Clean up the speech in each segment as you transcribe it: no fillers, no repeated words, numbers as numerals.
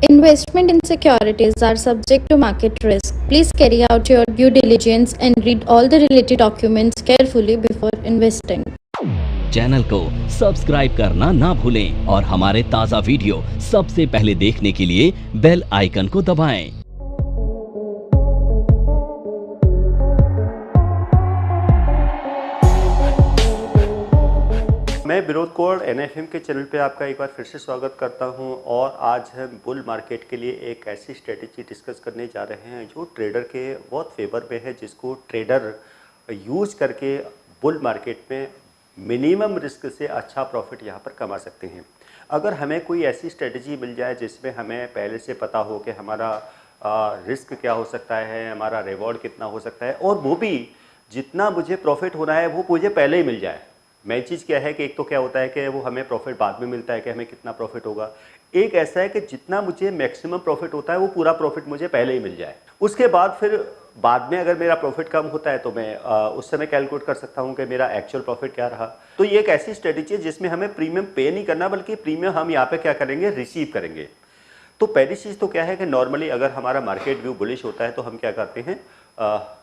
Investment in securities are subject to market risk. Please carry out your due diligence and read all the related documents carefully before investing. Channel को subscribe करना ना भूलें और हमारे ताज़ा video सबसे पहले देखने के लिए बेल आइकन को दबाएं। मैं विनोद कौर NFM के चैनल पे आपका एक बार फिर से स्वागत करता हूं और आज हम बुल मार्केट के लिए एक ऐसी स्ट्रेटेजी डिस्कस करने जा रहे हैं जो ट्रेडर के बहुत फेवर में है, जिसको ट्रेडर यूज करके बुल मार्केट में मिनिमम रिस्क से अच्छा प्रॉफिट यहां पर कमा सकते हैं। अगर हमें कोई ऐसी स्ट्रेटेजी मिल जाए जिसमें हमें पहले से पता हो कि हमारा रिस्क क्या हो सकता है, हमारा रिवॉर्ड कितना हो सकता है और वो भी जितना मुझे प्रॉफिट होना है वो मुझे पहले ही मिल जाए। मेन चीज़ क्या है कि एक तो क्या होता है कि वो हमें प्रॉफिट बाद में मिलता है कि हमें कितना प्रॉफिट होगा। एक ऐसा है कि जितना मुझे मैक्सिमम प्रॉफिट होता है वो पूरा प्रॉफिट मुझे पहले ही मिल जाए। उसके बाद फिर बाद में अगर मेरा प्रॉफिट कम होता है तो मैं उस समय कैलकुलेट कर सकता हूँ कि मेरा एक्चुअल प्रॉफिट क्या रहा। तो ये एक ऐसी स्ट्रेटेजी है जिसमें हमें प्रीमियम पे नहीं करना, बल्कि प्रीमियम हम यहाँ पे क्या करेंगे, रिसीव करेंगे। तो पहली चीज़ तो क्या है कि नॉर्मली अगर हमारा मार्केट व्यू बुलिश होता है तो हम क्या करते हैं,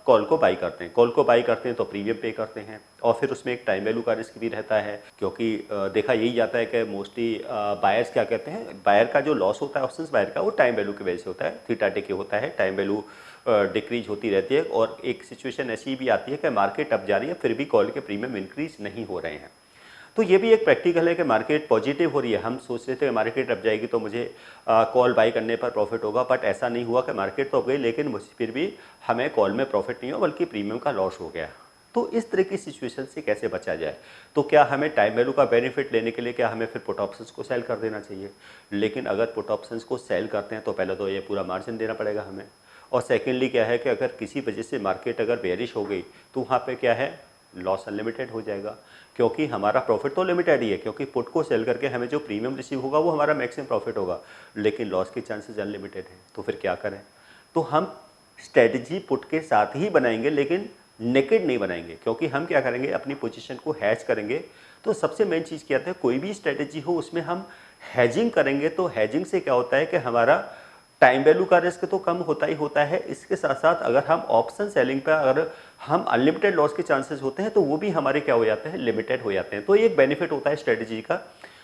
कॉल को बाई करते हैं। कॉल को बाई करते हैं तो प्रीमियम पे करते हैं और फिर उसमें एक टाइम वैल्यू का रिस्क भी रहता है, क्योंकि देखा यही जाता है कि मोस्टली बायर्स क्या कहते हैं, बायर का जो लॉस होता है ऑप्शंस बायर का, वो टाइम वैल्यू की वजह से होता है, थीटा टेके होता है, टाइम वैल्यू डिक्रीज होती रहती है। और एक सिचुएशन ऐसी भी आती है कि मार्केट अप जा रही है फिर भी कॉल के प्रीमियम इंक्रीज नहीं हो रहे हैं। तो ये भी एक प्रैक्टिकल है कि मार्केट पॉजिटिव हो रही है। हम सोच रहे थे कि मार्केट अप जाएगी तो मुझे कॉल बाई करने पर प्रॉफिट होगा, बट ऐसा नहीं हुआ कि मार्केट तो अप गई लेकिन मुझे फिर भी हमें कॉल में प्रॉफिट नहीं हो बल्कि प्रीमियम का लॉस हो गया। तो इस तरह की सिचुएशन से कैसे बचा जाए? तो क्या हमें टाइम वैल्यू का बेनिफिट लेने के लिए क्या हमें फिर पुट ऑप्शंस को सेल कर देना चाहिए? लेकिन अगर पुट ऑप्शंस को सेल करते हैं तो पहले तो ये पूरा मार्जिन देना पड़ेगा हमें, और सेकेंडली क्या है कि अगर किसी वजह से मार्केट अगर बेरिश हो गई तो वहाँ पर क्या है, लॉस अनलिमिटेड हो जाएगा, क्योंकि हमारा प्रॉफिट तो लिमिटेड ही है, क्योंकि पुट को सेल करके हमें जो प्रीमियम रिसीव होगा वो हमारा मैक्सिमम प्रॉफिट होगा, लेकिन लॉस के चांसेस अनलिमिटेड हैं। तो फिर क्या करें? तो हम स्ट्रेटजी पुट के साथ ही बनाएंगे, लेकिन नेकेड नहीं बनाएंगे, क्योंकि हम क्या करेंगे, अपनी पोजीशन को हैज करेंगे। तो सबसे मेन चीज़ क्या है, कोई भी स्ट्रेटजी हो उसमें हम हैजिंग करेंगे। तो हैजिंग से क्या होता है कि हमारा टाइम वैल्यू का रिस्क तो कम होता ही होता है, इसके साथ साथ अगर हम ऑप्शन सेलिंग पर अगर हम अनलिमिटेड लॉस के चांसेस होते हैं तो वो भी हमारे क्या हो जाते हैं, लिमिटेड हो जाते हैं। तो एक बेनिफिट होता है स्ट्रेटजी का।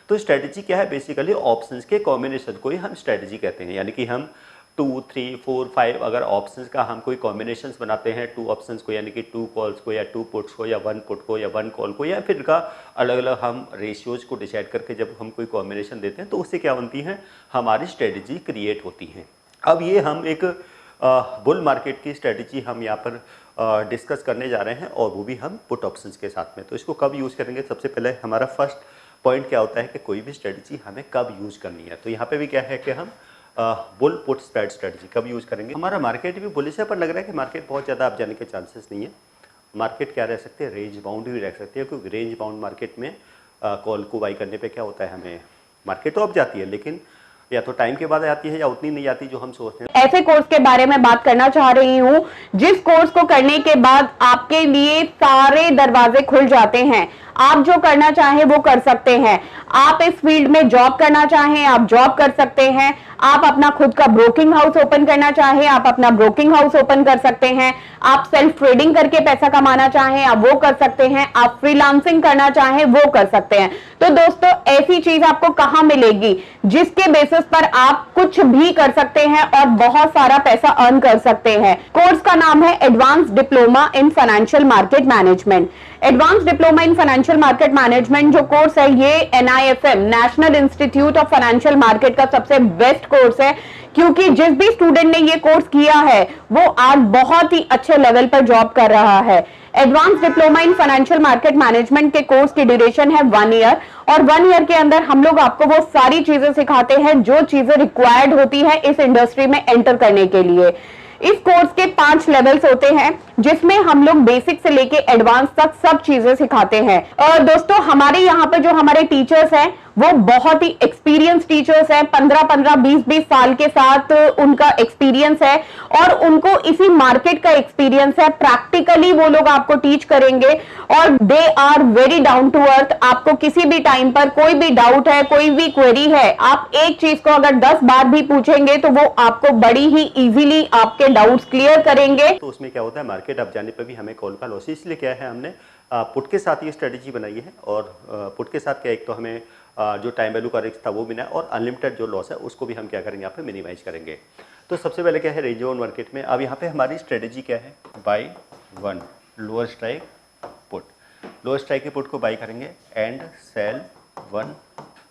तो स्ट्रेटजी क्या है, बेसिकली ऑप्शंस के कॉम्बिनेशन को ही हम स्ट्रेटजी कहते हैं। यानी कि हम 2, 3, 4, 5 अगर ऑप्शंस का हम कोई कॉम्बिनेशन बनाते हैं, 2 ऑप्शंस को यानी कि 2 कॉल्स को या 2 पुट्स को या 1 पुट को या 1 कॉल को, या फिर इनका अलग अलग हम रेशियोज को डिसाइड करके जब हम कोई कॉम्बिनेशन देते हैं तो उससे क्या बनती है, हमारी स्ट्रेटजी क्रिएट होती है। अब ये हम एक बुल मार्केट की स्ट्रेटजी हम यहाँ पर डिस्कस करने जा रहे हैं, और वो भी हम पुट ऑप्शंस के साथ में। तो इसको कब यूज़ करेंगे, सबसे पहले हमारा फर्स्ट पॉइंट क्या होता है कि कोई भी स्ट्रेटजी हमें कब यूज़ करनी है। तो यहाँ पे भी क्या है कि हम बुल पुट स्प्रेड स्ट्रेटजी कब यूज़ करेंगे। हमारा मार्केट भी बुलिश है, पर लग रहा है कि मार्केट बहुत ज़्यादा आप जाने के चांसेस नहीं है। मार्केट क्या रह सकते हैं, रेंज बाउंड भी रह सकती है, क्योंकि रेंज बाउंड मार्केट में कॉल को बाई करने पर क्या होता है, हमें मार्केट तो अब जाती है लेकिन या तो टाइम के बाद आती है या उतनी नहीं आती जो हम सोचते हैं। ऐसे कोर्स के बारे में बात करना चाह रही हूँ जिस कोर्स को करने के बाद आपके लिए सारे दरवाजे खुल जाते हैं। आप जो करना चाहें वो कर सकते हैं। आप इस फील्ड में जॉब करना चाहें आप जॉब कर सकते हैं। आप अपना खुद का ब्रोकिंग हाउस ओपन करना चाहें आप अपना ब्रोकिंग हाउस ओपन कर सकते हैं। आप सेल्फ ट्रेडिंग करके पैसा कमाना चाहें आप वो कर सकते हैं। आप फ्रीलांसिंग करना चाहें वो कर सकते हैं। तो दोस्तों, ऐसी चीज आपको कहां मिलेगी जिसके बेसिस पर आप कुछ भी कर सकते हैं और बहुत सारा पैसा अर्न कर सकते हैं। कोर्स का नाम है advance diploma in financial market management. Advance diploma in financial market management जो कोर्स है ये NIFM national institute of financial market का सबसे बेस्ट कोर्स है, क्योंकि जिस भी स्टूडेंट ने ये कोर्स किया है वो आज बहुत ही अच्छे लेवल पर जॉब कर रहा है। Advance diploma in financial market management के कोर्स की ड्यूरेशन है 1 ईयर, और 1 ईयर के अंदर हम लोग आपको वो सारी चीजें सिखाते हैं जो चीजें रिक्वायर्ड होती है इस इंडस्ट्री में एंटर करने के लिए। इस कोर्स के 5 लेवल्स होते हैं जिसमें हम लोग बेसिक से लेके एडवांस तक सब चीजें सिखाते हैं। और दोस्तों, हमारे यहाँ पे जो हमारे टीचर्स हैं वो बहुत ही एक्सपीरियंस टीचर्स हैं, 15-15, 20-20 साल के साथ उनका एक्सपीरियंस है और उनको इसी मार्केट का एक्सपीरियंस है। प्रैक्टिकली वो लोग आपको टीच करेंगे और they are very down to earth. आपको किसी भी टाइम पर कोई भी डाउट है, कोई भी क्वेरी है, आप एक चीज को अगर 10 बार भी पूछेंगे तो वो आपको बड़ी ही इजीली आपके डाउट्स क्लियर करेंगे। तो उसमें क्या होता है, मार्केट अप जाने पर भी हमें कॉल का लॉस, इसलिए क्या है हमने पुट के साथ ये स्ट्रेटेजी बनाई है। और पुट के साथ क्या, एक तो हमें जो टाइम वैल्यू का रिस्क था वो मिला और अनलिमिटेड जो लॉस है उसको भी हम क्या करेंगे, यहाँ पे मिनिमाइज करेंगे। तो सबसे पहले क्या है, रेंज बाउंड मार्केट में अब यहाँ पे हमारी स्ट्रेटेजी क्या है, buy one lower strike put. Lower strike के पुट को बाई करेंगे and sell one.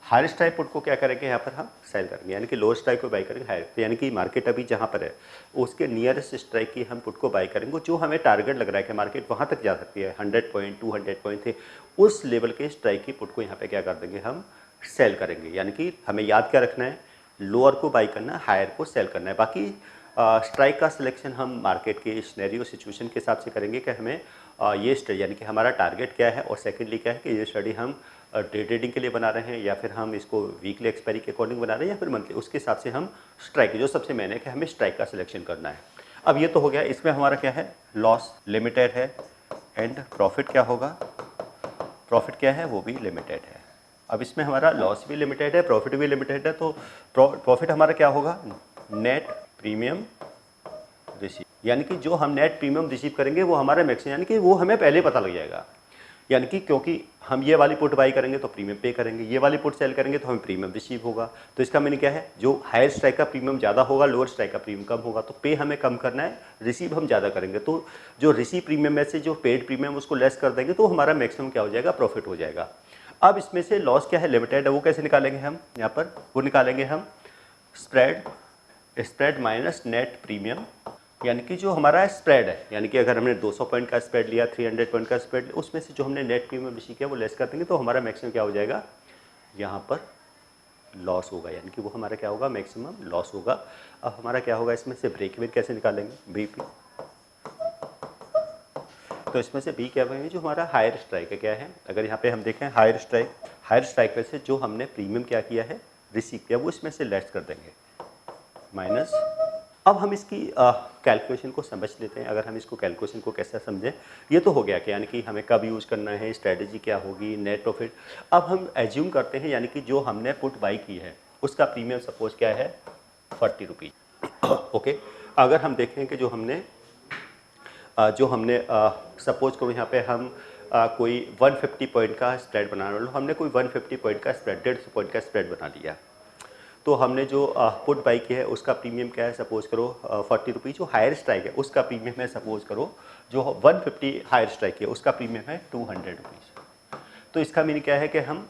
Higher strike put को क्या करेंगे, यहाँ पर हम सेल करेंगे, यानी कि लोअर स्ट्राइक को बाई करेंगे हायर। तो यानी कि मार्केट अभी जहाँ पर है उसके नियरेस्ट स्ट्राइक की हम पुट को बाई करेंगे। जो हमें टारगेट लग रहा है कि मार्केट वहाँ तक जा सकती है 100 पॉइंट 200 पॉइंट थे, उस लेवल के स्ट्राइक की पुट को यहाँ पे क्या कर देंगे, हम सेल करेंगे। यानी कि हमें याद क्या रखना है, लोअर को बाई करना है, हायर को सेल करना है। बाकी स्ट्राइक का सिलेक्शन हम मार्केट के सिनेरियो सिचुएशन के हिसाब से करेंगे कि हमें ये स्टडी, यानी कि हमारा टारगेट क्या है और सेकेंडली क्या है कि ये स्टडी हम डे ट्रेडिंग के लिए बना रहे हैं या फिर हम इसको वीकली एक्सपायरी के अकॉर्डिंग बना रहे हैं या फिर मंथली, उसके हिसाब से हम स्ट्राइक, जो सबसे मेन है कि हमें स्ट्राइक का सिलेक्शन करना है। अब ये तो हो गया, इसमें हमारा क्या है, लॉस लिमिटेड है एंड प्रॉफिट क्या होगा, प्रॉफिट क्या है, वो भी लिमिटेड है। अब इसमें हमारा लॉस भी लिमिटेड है, प्रॉफिट भी लिमिटेड है। तो प्रॉफिट हमारा क्या होगा, नेट प्रीमियम रिसीव, यानी कि जो हम नेट प्रीमियम रिसीव करेंगे वो हमारा मैक्सिमम, यानी कि वो हमें पहले पता लग जाएगा। यानी कि क्योंकि हम ये वाली पुट बाई करेंगे तो प्रीमियम पे करेंगे, ये वाली पुट सेल करेंगे तो हमें प्रीमियम रिसीव होगा। तो इसका मीनिंग क्या है, जो हायर स्ट्राइक का प्रीमियम ज़्यादा होगा, लोअर स्ट्राइक का प्रीमियम कम होगा। तो पे हमें कम करना है, रिसीव हम ज़्यादा करेंगे। तो जो रिसीव प्रीमियम में से जो पेड प्रीमियम उसको लेस कर देंगे तो हमारा मैक्सिमम क्या हो जाएगा, प्रॉफिट हो जाएगा। अब इसमें से लॉस क्या है, लिमिटेड है, वो कैसे निकालेंगे हम, यहाँ पर वो निकालेंगे हम स्प्रेड माइनस नेट प्रीमियम, यानी कि जो हमारा स्प्रेड है, यानी कि अगर हमने 200 पॉइंट का स्प्रेड लिया, 300 पॉइंट का स्प्रेड, उसमें से जो हमने नेट प्रीमियम रिसीव किया वो लेस कर देंगे तो हमारा मैक्सिमम क्या हो जाएगा, यहाँ पर लॉस होगा, यानी कि वो हमारा क्या होगा, मैक्सिमम लॉस होगा। अब हमारा क्या होगा, इसमें से ब्रेक इवन कैसे निकालेंगे, बीपी। तो इसमें से बी क्या बनेगा, जो हमारा हायर स्ट्राइक है, क्या है, अगर यहाँ पे हम देखें हायर स्ट्राइक में से जो हमने प्रीमियम क्या किया है, रिसीव किया, वो इसमें से लेस कर देंगे माइनस। अब हम इसकी कैलकुलेशन को समझ लेते हैं। अगर हम इसको कैलकुलेशन को कैसे समझें, ये तो हो गया कि यानी कि हमें कब यूज़ करना है, स्ट्रेटजी क्या होगी, नेट प्रॉफिट। अब हम एज्यूम करते हैं, यानी कि जो हमने पुट बाई की है उसका प्रीमियम सपोज क्या है, 40 रुपीज़। ओके, अगर हम देखें कि जो हमने सपोज करो यहाँ पे हम कोई 150 पॉइंट का स्प्रेड बनाना, हमने कोई 150 पॉइंट का स्प्रेड, 150 पॉइंट का स्प्रेड बना लिया। तो हमने जो पुट बाई की है उसका प्रीमियम क्या है, सपोज करो 40 रुपीज़। जो हायर स्ट्राइक है उसका प्रीमियम है, सपोज करो जो 150 हायर स्ट्राइक है उसका प्रीमियम है 200 रुपीज़। तो इसका मीनिंग क्या है कि हम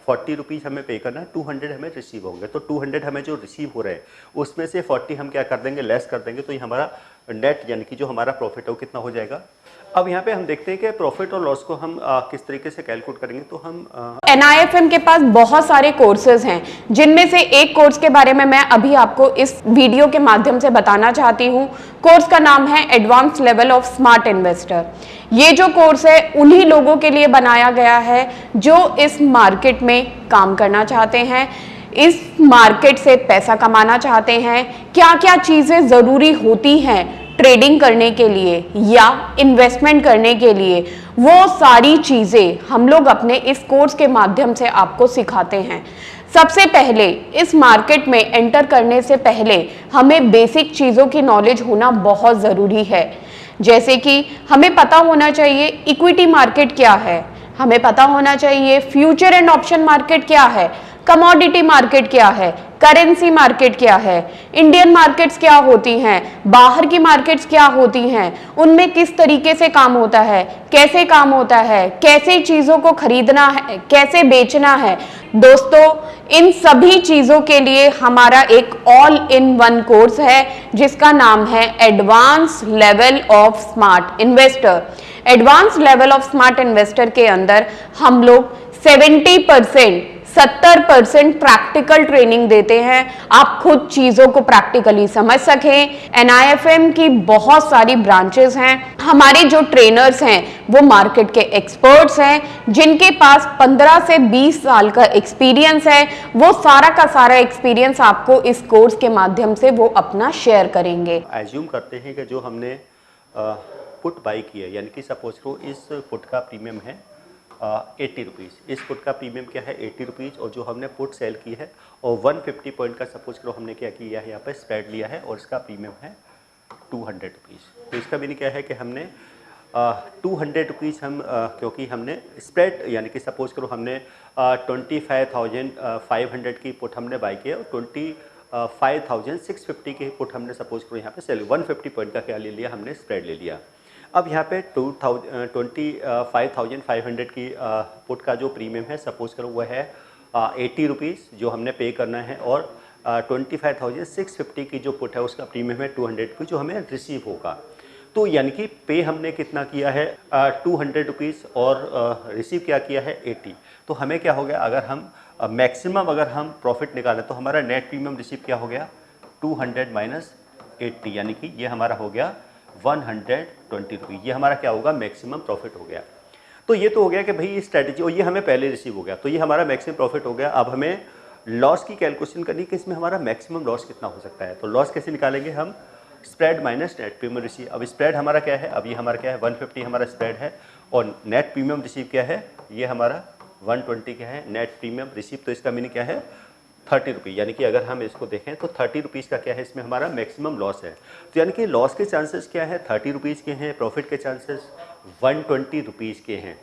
40 रुपीज़ हमें पे करना है, 200 हमें रिसीव होंगे। तो 200 हमें जो रिसीव हो रहे हैं उसमें से 40 हम क्या कर देंगे, लेस कर देंगे। तो ये हमारा नेट, यानी कि जो हमारा प्रॉफिट है वो कितना हो जाएगा। अब यहाँ पे हम देखते हैं कि प्रॉफिट और लॉस को हम किस तरीके से कैलकुलेट करेंगे। तो हम NIFM के पास बहुत सारे कोर्सेज हैं, जिनमें से एक कोर्स के बारे में मैं अभी आपको इस वीडियो के माध्यम से बताना चाहती हूँ। कोर्स का नाम है advance level of smart investor. ये जो कोर्स है उन्हीं लोगों के लिए बनाया गया है जो इस मार्केट में काम करना चाहते हैं, इस मार्केट से पैसा कमाना चाहते हैं। क्या क्या चीजें जरूरी होती हैं ट्रेडिंग करने के लिए या इन्वेस्टमेंट करने के लिए, वो सारी चीजें हम लोग अपने इस कोर्स के माध्यम से आपको सिखाते हैं। सबसे पहले इस मार्केट में एंटर करने से पहले हमें बेसिक चीजों की नॉलेज होना बहुत जरूरी है। जैसे कि हमें पता होना चाहिए इक्विटी मार्केट क्या है, हमें पता होना चाहिए फ्यूचर एंड ऑप्शन मार्केट क्या है, कमोडिटी मार्केट क्या है, करेंसी मार्केट क्या है, इंडियन मार्केट्स क्या होती हैं, बाहर की मार्केट्स क्या होती हैं, उनमें किस तरीके से काम होता है, कैसे काम होता है, कैसे चीज़ों को खरीदना है, कैसे बेचना है। दोस्तों, इन सभी चीज़ों के लिए हमारा एक ऑल इन वन कोर्स है जिसका नाम है advance level of smart investor. Advance level of smart investor के अंदर हम लोग 70% प्रैक्टिकल ट्रेनिंग देते हैं, आप खुद चीजों को प्रैक्टिकली समझ सकें। NIFM की बहुत सारी ब्रांचेस हैं। हमारे जो ट्रेनर्स हैं वो मार्केट के एक्सपर्ट्स हैं, जिनके पास 15 से 20 साल का एक्सपीरियंस है। वो सारा का सारा एक्सपीरियंस आपको इस कोर्स के माध्यम से वो अपना शेयर करेंगे। एज्यूम करते हैं कि जो हमने पुट बाई की है, यानी कि सपोज करो इस पुट का प्रीमियम है 80 रुपीज़, इस पुट का प्रीमियम क्या है 80 रुपीज़, और जो हमने पुट सेल की है और 150 पॉइंट का सपोज करो हमने क्या किया है यहाँ पे स्प्रेड लिया है और इसका प्रीमियम है 200 रुपीज़। तो इसका मीनिंग क्या है कि हमने 200 रुपीज़ हम क्योंकि हमने स्प्रेड यानी कि सपोज करो हमने 25,500 की पुट हमने बाई किया और 25,650 की पुट हमने सपोज करो यहाँ पे सेल 150 पॉइंट का क्या ले लिया हमने स्प्रेड ले लिया। अब यहाँ पे 25,500 की पुट का जो प्रीमियम है सपोज करो वो है 80 रुपीज़ जो हमने पे करना है, और 25,650 की जो पुट है उसका प्रीमियम है 200 रुपीज़ जो हमें रिसीव होगा। तो यानी कि पे हमने कितना किया है 200 रुपीज़ और रिसीव क्या किया है 80। तो हमें क्या हो गया, अगर हम मैक्सिमम अगर हम प्रॉफिट निकालें तो हमारा नेट प्रीमियम रिसीव क्या हो गया 200 माइनस 80, यानी कि ये हमारा हो गया 120 रुपीज़। ये हमारा क्या होगा मैक्सिमम प्रॉफिट हो गया। तो ये तो हो गया कि भाई ये स्ट्रैटेजी, और ये हमें पहले रिसीव हो गया, तो ये हमारा मैक्सिमम प्रॉफिट हो गया। अब हमें लॉस की कैलकुलेशन करनी कि इसमें हमारा मैक्सिमम लॉस कितना हो सकता है। तो लॉस कैसे निकालेंगे हम, spread minus net premium receive. अब स्प्रेड हमारा क्या है, अब ये हमारा क्या है 150 हमारा स्प्रेड है और नेट प्रीमियम रिसीव क्या है, ये हमारा 120 क्या है नेट प्रीमियम रिसीव। तो इसका मीनिंग क्या है 30 रुपीज़, यानी कि अगर हम इसको देखें तो 30 रुपीज़ का क्या है इसमें हमारा मैक्सिमम लॉस है। तो यानी कि लॉस के चांसेस क्या है 30 रुपीज़ के हैं, प्रॉफिट के चांसेस 120 रुपीज़ के हैं।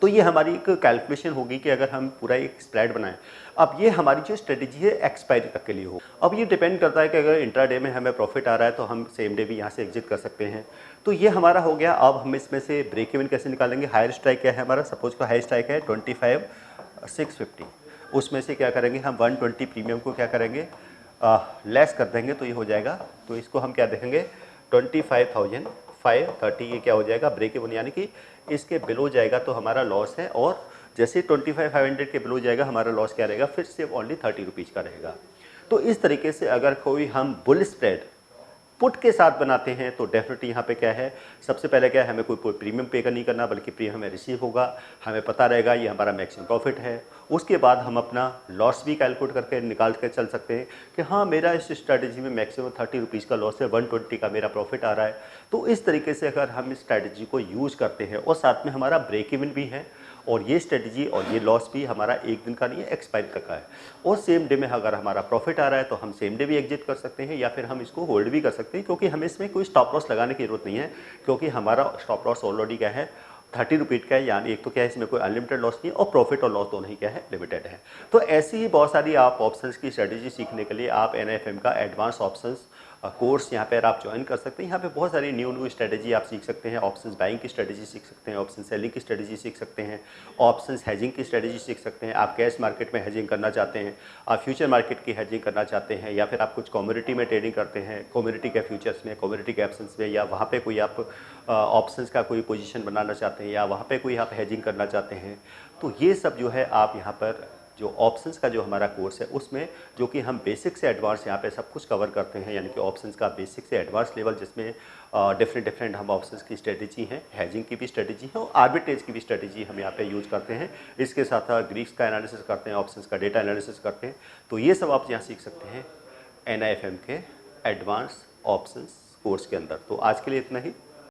तो ये हमारी एक कैलकुलेशन होगी कि अगर हम पूरा एक स्प्रेड बनाएं। अब ये हमारी जो स्ट्रेटजी है एक्सपायरी तक के लिए हो। अब ये डिपेंड करता है कि अगर इंट्राडे में हमें प्रॉफिट आ रहा है तो हम सेम डे भी यहाँ से एग्जिट कर सकते हैं। तो ये हमारा हो गया। अब हम इसमें से ब्रेक इवन कैसे निकालेंगे, हायर स्ट्राइक क्या है हमारा, सपोज को हायर स्ट्राइक है 25,650, उसमें से क्या करेंगे हम 120 प्रीमियम को क्या करेंगे लेस कर देंगे, तो ये हो जाएगा। तो इसको हम क्या देखेंगे 25,530, ये क्या हो जाएगा ब्रेक इवन, यानी कि इसके बिलो जाएगा तो हमारा लॉस है, और जैसे 25,500 के बिलो जाएगा हमारा लॉस क्या रहेगा फिर से ओनली 30 रुपीज़ का रहेगा। तो इस तरीके से अगर कोई हम बुल स्प्रेड पुट के साथ बनाते हैं तो डेफिनेटली यहाँ पे क्या है, सबसे पहले क्या है हमें कोई प्रीमियम पे नहीं करना, बल्कि प्रीमियम हमें रिसीव होगा, हमें पता रहेगा ये हमारा मैक्सिमम प्रॉफिट है। उसके बाद हम अपना लॉस भी कैलकुलेट करके निकाल कर चल सकते हैं कि हाँ मेरा इस स्ट्रैटेजी में मैक्सिमम 30 रुपीज़ का लॉस है, 120 का मेरा प्रॉफिट आ रहा है। तो इस तरीके से अगर हम इस स्ट्रैटेजी को यूज़ करते हैं और साथ में हमारा ब्रेक इवन भी है, और ये स्ट्रेटजी और ये लॉस भी हमारा एक दिन का नहीं है, एक्सपायर तक का है, और सेम डे में अगर हमारा प्रॉफिट आ रहा है तो हम सेम डे भी एग्जिट कर सकते हैं या फिर हम इसको होल्ड भी कर सकते हैं, क्योंकि हमें इसमें कोई स्टॉप लॉस लगाने की जरूरत नहीं है, क्योंकि हमारा स्टॉप लॉस ऑलरेडी क्या है 30 रुपीज़ का है। यानी एक तो क्या है इसमें कोई अनलिमिटेड लॉस नहीं है, और प्रॉफिट और लॉस दोनों ही क्या है लिमिटेड है। तो ऐसी ही बहुत सारी आप ऑप्शंस की स्ट्रेटजी सीखने के लिए आप NIFM का एडवांस ऑप्शंस कोर्स यहाँ पर आप ज्वाइन कर सकते हैं। यहाँ पे बहुत सारी न्यू स्ट्रेटजी आप सीख सकते हैं, ऑप्शंस बाइंग की स्ट्रेटजी सीख सकते हैं, ऑप्शन सेलिंग की स्ट्रेटजी सीख सकते हैं, ऑप्शंस हेजिंग की स्ट्रेटजी सीख सकते हैं। आप कैश मार्केट में हेजिंग करना चाहते हैं, आप फ्यूचर मार्केट की हेजिंग करना चाहते हैं, या फिर आप कुछ कमोडिटी में ट्रेडिंग करते हैं, कमोडिटी के फ्यूचर्स में, कमोडिटी के ऑप्शंस में, या वहाँ पर कोई आप ऑप्शंस का कोई पोजिशन बनाना चाहते हैं, या वहाँ पर कोई आप हेजिंग करना चाहते हैं। तो ये सब जो है आप यहाँ पर जो ऑप्शंस का जो हमारा कोर्स है उसमें जो कि हम बेसिक से एडवांस यहाँ पे सब कुछ कवर करते हैं, यानी कि ऑप्शंस का बेसिक से एडवांस लेवल, जिसमें डिफरेंट हम ऑप्शंस की स्ट्रेटजी हैं, हेजिंग की भी स्ट्रेटजी है और आर्बिट्रेज की भी स्ट्रेटजी हम यहाँ पे यूज़ करते हैं। इसके साथ ग्रीक्स का एनालिसिस करते हैं, ऑप्शंस का डेटा एनालिसिस करते हैं। तो ये सब आप यहाँ सीख सकते हैं NIFM के एडवांस ऑप्शंस कोर्स के अंदर। तो आज के लिए इतना ही।